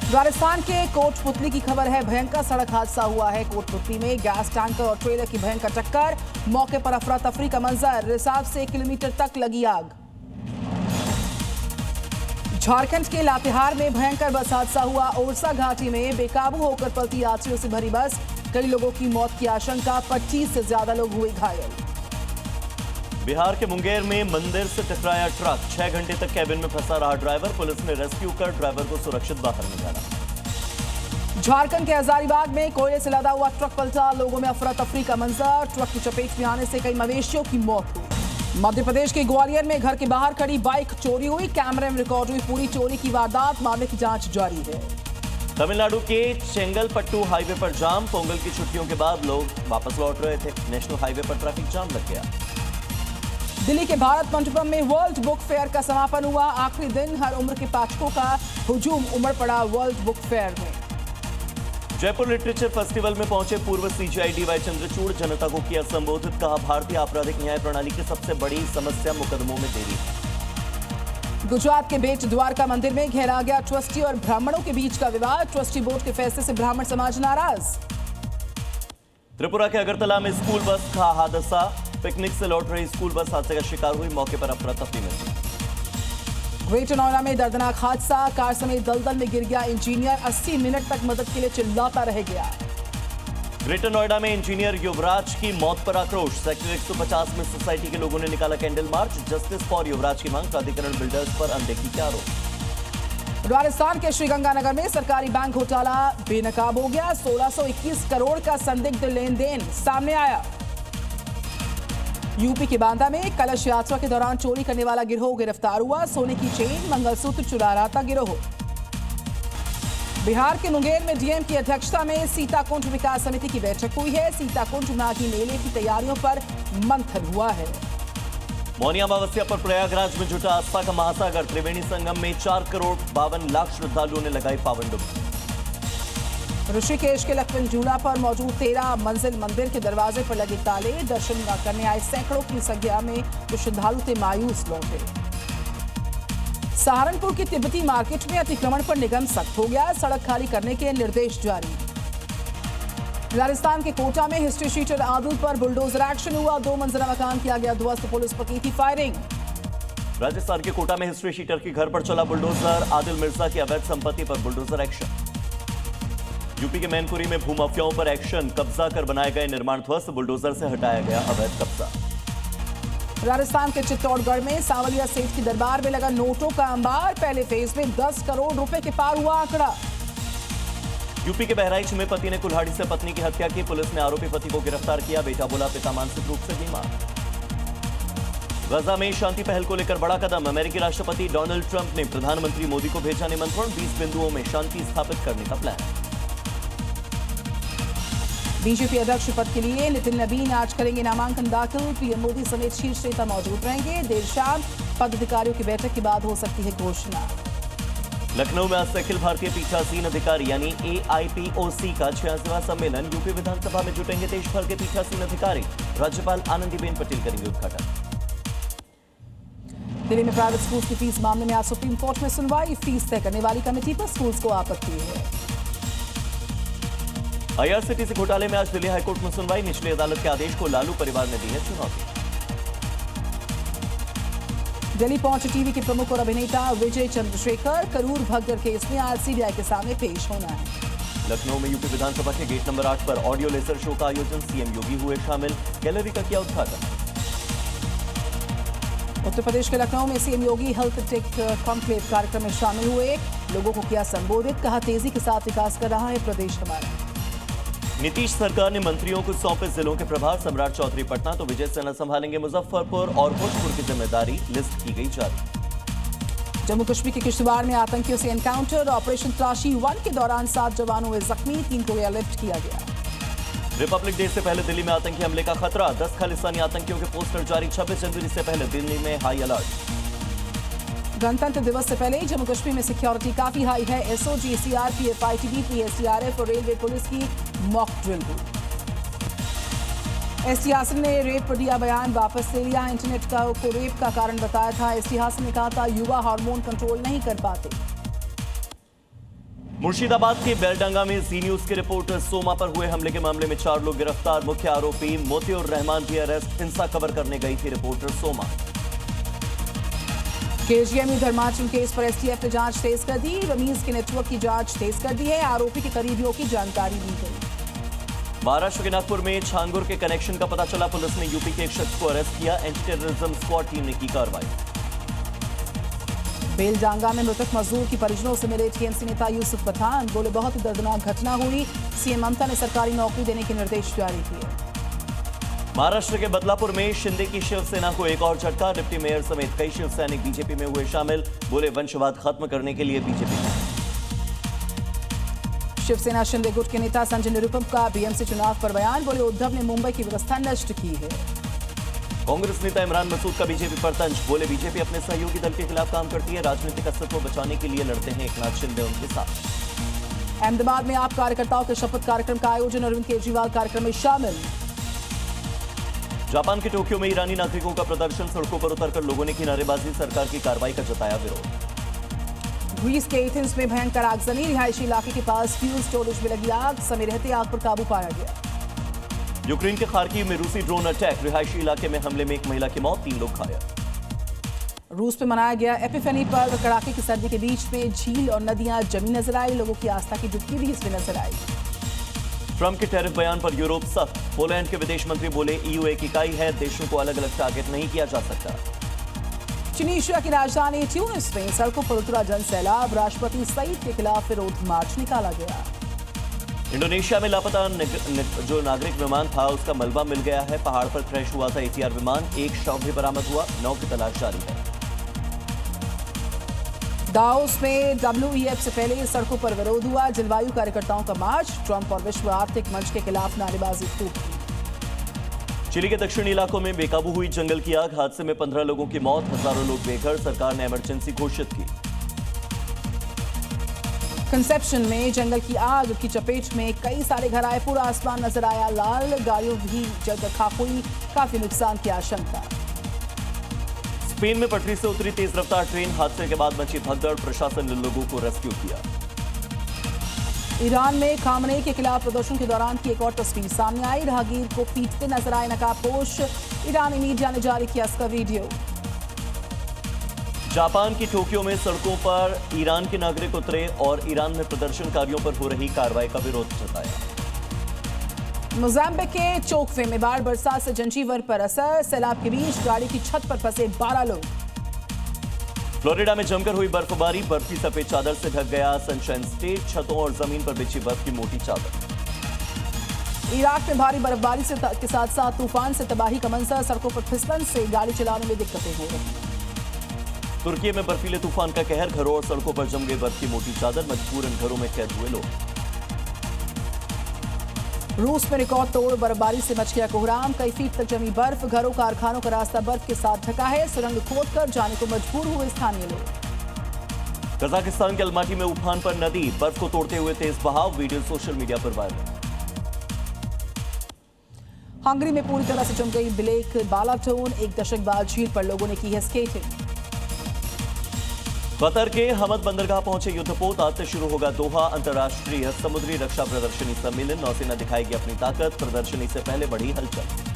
राजस्थान के कोटपुतली की खबर है। भयंकर सड़क हादसा हुआ है कोटपुतली में। गैस टैंकर और ट्रेलर की भयंकर टक्कर, मौके पर अफरा तफरी का मंजर। रिसाव से 1 किलोमीटर तक लगी आग। झारखंड के लातेहार में भयंकर बस हादसा हुआ। ओरसा घाटी में बेकाबू होकर पलटी यात्रियों से भरी बस, कई लोगों की मौत की आशंका। 25 से ज्यादा लोग हुए घायल। बिहार के मुंगेर में मंदिर से टकराया ट्रक, 6 घंटे तक कैबिन में फंसा रहा ड्राइवर। पुलिस ने रेस्क्यू कर ड्राइवर को सुरक्षित बाहर निकाला। झारखंड के हजारीबाग में कोयले से लदा हुआ ट्रक पलटा, लोगों में अफरा तफरी का मंजर। ट्रक की चपेट में आने से कई मवेशियों की मौत हुई। मध्य प्रदेश के ग्वालियर में घर के बाहर खड़ी बाइक चोरी हुई, कैमरे में रिकॉर्ड हुई पूरी चोरी की वारदात। मामले की जांच जारी है। तमिलनाडु के चेंगलपट्टू हाईवे पर जाम, पोंगल की छुट्टियों के बाद लोग वापस लौट रहे थे। नेशनल हाईवे पर ट्रैफिक जाम लग गया। दिल्ली के भारत मंडपम में वर्ल्ड बुक फेयर का समापन हुआ। आखिरी दिन हर उम्र के पाठकों का हुजूम उमड़ पड़ा वर्ल्ड बुक फेयर में। जयपुर लिटरेचर फेस्टिवल में पहुंचे पूर्व सीजीआई डीवाई चंद्रचूड़, जनता को किया संबोधित। कहा, भारतीय आपराधिक न्याय प्रणाली की सबसे बड़ी समस्या मुकदमों में देरी है। गुजरात के बेट द्वारका मंदिर में घेरा गया ट्रस्टी और ब्राह्मणों के बीच का विवाद। ट्रस्टी बोर्ड के फैसले से ब्राह्मण समाज नाराज। त्रिपुरा के अगरतला में स्कूल बस का हादसा, पिकनिक से लौट रही स्कूल बस हादसे का शिकार हुई। मौके पर अफरा तफरी मची। ग्रेटर नोएडा में दर्दनाक हादसा, कार समेत दलदल में गिर गया इंजीनियर। 80 मिनट तक मदद के लिए चिल्लाता रह गया। ग्रेटर नोएडा में इंजीनियर युवराज की मौत पर आक्रोश, सेक्टर 150 में सोसाइटी के लोगों ने निकाला कैंडल मार्च। जस्टिस फॉर युवराज की मांग, प्राधिकरण बिल्डर्स पर अनदेखी के आरोप। राजस्थान के श्रीगंगानगर में सरकारी बैंक घोटाला बेनकाब हो गया। 1621 करोड़ का संदिग्ध लेन देन सामने आया। यूपी के बांदा में कलश यात्रा के दौरान चोरी करने वाला गिरोह गिरफ्तार हुआ। सोने की चेन, मंगलसूत्र चुरा रहा था गिरोह। बिहार के मुंगेर में डीएम की अध्यक्षता में सीताकुंड विकास समिति की बैठक हुई है। सीताकुंड माघी मेले की तैयारियों पर मंथन हुआ है। मौनी अमावस्या पर प्रयागराज में जुटा आस्था का महासागर। त्रिवेणी संगम में 4,52,00,000 श्रद्धालुओं ने लगाई पावन डुबकी। ऋषिकेश के लखपत झूला पर मौजूद 13 मंजिल मंदिर के दरवाजे पर लगे ताले। दर्शन न करने आए सैकड़ों की संख्या में जो श्रद्धालु थे मायूस लौटे। सहारनपुर की तिब्बती मार्केट में अतिक्रमण पर निगम सख्त हो गया। सड़क खाली करने के निर्देश जारी। राजस्थान के कोटा में हिस्ट्री शीटर आदिल पर बुलडोजर एक्शन हुआ। 2 मंजिला मकान किया गया ध्वस्त, पुलिस पर की थी फायरिंग। राजस्थान के कोटा में हिस्ट्री शीटर के घर पर चला बुलडोजर, आदिल मिर्जा की अवैध संपत्ति पर बुलडोजर एक्शन। यूपी के मैनपुरी में भूमाफियाओं पर एक्शन, कब्जा कर बनाए गए निर्माण ध्वस्त, बुलडोजर से हटाया गया अवैध कब्जा। राजस्थान के चित्तौड़गढ़ में सांवलिया सेठ की दरबार में लगा नोटों का अंबार। पहले फेज में 10 करोड़ रुपए के पार हुआ आंकड़ा। यूपी के बहराइच में पति ने कुल्हाड़ी से पत्नी की हत्या की। पुलिस ने आरोपी पति को गिरफ्तार किया। बेटा बोला, पिता मानसिक रूप से बीमार। गजा में शांति पहल को लेकर बड़ा कदम, अमेरिकी राष्ट्रपति डोनाल्ड ट्रंप ने प्रधानमंत्री मोदी को भेजा निमंत्रण। 20 बिंदुओं में शांति स्थापित करने का प्लान। बीजेपी अध्यक्ष पद के लिए नितिन नवीन आज करेंगे नामांकन दाखिल। पीएम मोदी समेत शीर्ष नेता मौजूद रहेंगे। देर शाम पदाधिकारियों की बैठक के बाद हो सकती है घोषणा। लखनऊ में आज से अखिल भारतीय पीठासीन अधिकारी यानी AIPOC का 86वां सम्मेलन। यूपी विधानसभा में जुटेंगे देश भर के पीठासीन अधिकारी। राज्यपाल आनंदीबेन पटेल करेंगे उद्घाटन। दिल्ली में प्राइवेट स्कूल की फीस मामले में आज सुप्रीम कोर्ट में सुनवाई। फीस तय करने वाली कमेटी पर स्कूल्स को आपत्ति है। IRCTC घोटाले में आज दिल्ली हाईकोर्ट में सुनवाई। निचली अदालत के आदेश को लालू परिवार ने दी है चुनौती। दिल्ली पहुंचे टीवी के प्रमुख और अभिनेता विजय चंद्रशेखर। करूर भगदड़ केस में आज सीबीआई के सामने पेश होना है। लखनऊ में यूपी विधानसभा के गेट नंबर 8 पर ऑडियो लेजर शो का आयोजन। सीएम योगी हुए शामिल, गैलरी का किया उद्घाटन। उत्तर प्रदेश के लखनऊ में सीएम योगी हेल्थ टेक कॉन्क्लेव कार्यक्रम में शामिल हुए। लोगों को किया संबोधित, कहा तेजी के साथ विकास कर रहा है प्रदेश हमारा। नीतीश सरकार ने मंत्रियों को सौंपे जिलों के प्रभार। सम्राट चौधरी पटना तो विजय सिन्हा संभालेंगे मुजफ्फरपुर और भोजपुर की जिम्मेदारी। लिस्ट की गई जारी। जम्मू कश्मीर के किश्तवाड़ में आतंकियों से एनकाउंटर। ऑपरेशन तलाशी 1 के दौरान 7 जवान हुए जख्मी, 3 को एयरलिफ्ट किया गया। रिपब्लिक डे से पहले दिल्ली में आतंकी हमले का खतरा। 10 खालिस्तानी आतंकियों के पोस्टर जारी। 26 जनवरी से पहले दिल्ली में हाई अलर्ट। गणतंत्र दिवस से पहले जम्मू कश्मीर में सिक्योरिटी काफी हाई है। एसओजी, सीआरपीएफ, आईटीबीपी, एसडीआरएफ और रेलवे पुलिस की मॉक ड्रिल हुई। एसटी हासन ने रेप पर दिया बयान, वापस ले लिया। इंटरनेट को रेप का कारण बताया था। एसटी हासन ने कहा था युवा हार्मोन कंट्रोल नहीं कर पाते। मुर्शिदाबाद के बेलडंगा में जी न्यूज के रिपोर्टर सोमा पर हुए हमले के मामले में 4 लोग गिरफ्तार। मुख्य आरोपी मोतिउर रहमान की अरेस्ट। हिंसा कवर करने गई थी रिपोर्टर सोमा। केजीएमयू धर्माचल केस पर एसटीएफ ने जांच तेज कर दी। रमीज के नेटवर्क की जांच तेज कर दी है। आरोपी के करीबियों की जानकारी दी गई। महाराष्ट्र के नागपुर में छांगुर के कनेक्शन का पता चला। पुलिस ने यूपी के एक शख्स को अरेस्ट किया। एंटी टेररिज्म स्क्वाड टीम ने की कार्रवाई। बेलडांगा में मृतक मजदूर की परिजनों से मिले टीएमसी नेता यूसुफ पठान। बोले, बहुत ही दर्दनाक घटना हुई। सीएम ममता ने सरकारी नौकरी देने के निर्देश जारी किए। महाराष्ट्र के बदलापुर में शिंदे की शिवसेना को एक और झटका। डिप्टी मेयर समेत कई शिव सैनिक बीजेपी में हुए शामिल। बोले, वंशवाद खत्म करने के लिए बीजेपी में। शिवसेना शिंदे गुट के नेता संजय निरुपम का बीएमसी चुनाव पर बयान। बोले, उद्धव ने मुंबई की व्यवस्था नष्ट की है। कांग्रेस नेता इमरान मसूद का बीजेपी पर तंज। बोले, बीजेपी अपने सहयोगी दल के खिलाफ काम करती है। राजनीतिक अस्तित्व बचाने के लिए लड़ते हैं एकनाथ शिंदे उनके साथ। अहमदाबाद में आप कार्यकर्ताओं के शपथ कार्यक्रम का आयोजन। अरविंद केजरीवाल कार्यक्रम में शामिल। जापान के टोक्यो में ईरानी नागरिकों का प्रदर्शन। सड़कों पर उतरकर लोगों ने की नारेबाजी। सरकार की कार्रवाई का जताया विरोध। ग्रीस के एथेंस में भयंकर आगजनी। रिहायशी इलाके के पास फ्यूल स्टोरेज में लगी आग। समय रहते आग पर काबू पाया गया। यूक्रेन के खार्किव में रूसी ड्रोन अटैक। रिहायशी इलाके में हमले में एक महिला की मौत, 3 लोग घायल। रूस में मनाया गया एपिफेनी पर्व। कड़ाके की सर्दी के बीच में झील और नदियां जमी नजर आई। लोगों की आस्था की डुबकी भी इसमें नजर आई। ट्रंप के टैरिफ बयान पर यूरोप सख्त। पोलैंड के विदेश मंत्री बोले, ईयू एक इकाई है, देशों को अलग अलग टारगेट नहीं किया जा सकता। ट्यूनीशिया की राजधानी ट्यूनिस में सड़कों पर उतरा जन सैलाब। राष्ट्रपति सईद के खिलाफ विरोध मार्च निकाला गया। इंडोनेशिया में लापता जो नागरिक विमान था उसका मलबा मिल गया है। पहाड़ पर क्रैश हुआ था एटीआर विमान। एक शव भी बरामद हुआ। 9 की तलाश जारी है। दाओस में डब्ल्यूईएफ से पहले सड़कों पर विरोध हुआ। जलवायु कार्यकर्ताओं का मार्च। ट्रंप और विश्व आर्थिक मंच के खिलाफ नारेबाजी खूब की। चिली के दक्षिणी इलाकों में बेकाबू हुई जंगल की आग। हादसे में 15 लोगों की मौत, हजारों लोग बेघर। सरकार ने इमरजेंसी घोषित की। कंसेप्शन में जंगल की आग की चपेट में कई सारे घर आए। पूरा आसमान नजर आया लाल। गाड़ियों भी जलकर खाक हुई। काफी नुकसान की आशंका। स्पेन में पटरी से उतरी तेज रफ्तार ट्रेन। हादसे के बाद मची भगदड़। प्रशासन ने लोगों को रेस्क्यू किया। ईरान में खामनेई के खिलाफ प्रदर्शन के दौरान की एक और तस्वीर सामने आई। राहगीर को पीटते नजर आए नकाबपोश। ईरानी मीडिया ने जारी किया इसका वीडियो। जापान की टोक्यो में सड़कों पर ईरान के नागरिक उतरे और ईरान में प्रदर्शनकारियों पर हो रही कार्रवाई का विरोध जताया। मोजाम्बिक के चोकवे में बाढ़ बरसात से जनजीवन पर असर। सैलाब के बीच गाड़ी की छत पर फंसे 12 लोग। फ्लोरिडा में जमकर हुई बर्फबारी। बर्फ की सफेद चादर से ढक गया सनशाइन स्टेट। छतों और जमीन पर बिछी बर्फ की मोटी चादर। इराक में भारी बर्फबारी के साथ साथ तूफान से तबाही का मंजर। सड़कों पर फिसलन से गाड़ी चलाने में दिक्कतें हो रही। तुर्की में बर्फीले तूफान का कहर। घरों और सड़कों पर जम गई बर्फ की मोटी चादर। मजबूरन घरों में कैद हुए लोग। रूस में रिकॉर्ड तोड़ बर्फबारी से मच गया कोहराम। कई फीट तक जमी बर्फ। घरों कारखानों का रास्ता बर्फ के साथ ढका है। सुरंग खोदकर जाने को मजबूर हुए स्थानीय लोग। कजाकिस्तान के अलमाटी में उफान पर नदी। बर्फ को तोड़ते हुए तेज बहाव। वीडियो सोशल मीडिया पर वायरल। हंगरी में पूरी तरह से जम गई ब्लेक बालाटोन। 1 दशक बाद झील पर लोगों ने की है स्केटिंग। कतर के हमद बंदरगाह पहुंचे युद्धपोत। आज से शुरू होगा दोहा अंतर्राष्ट्रीय समुद्री रक्षा प्रदर्शनी सम्मेलन। नौसेना दिखाएगी अपनी ताकत। प्रदर्शनी से पहले बढ़ी हलचल।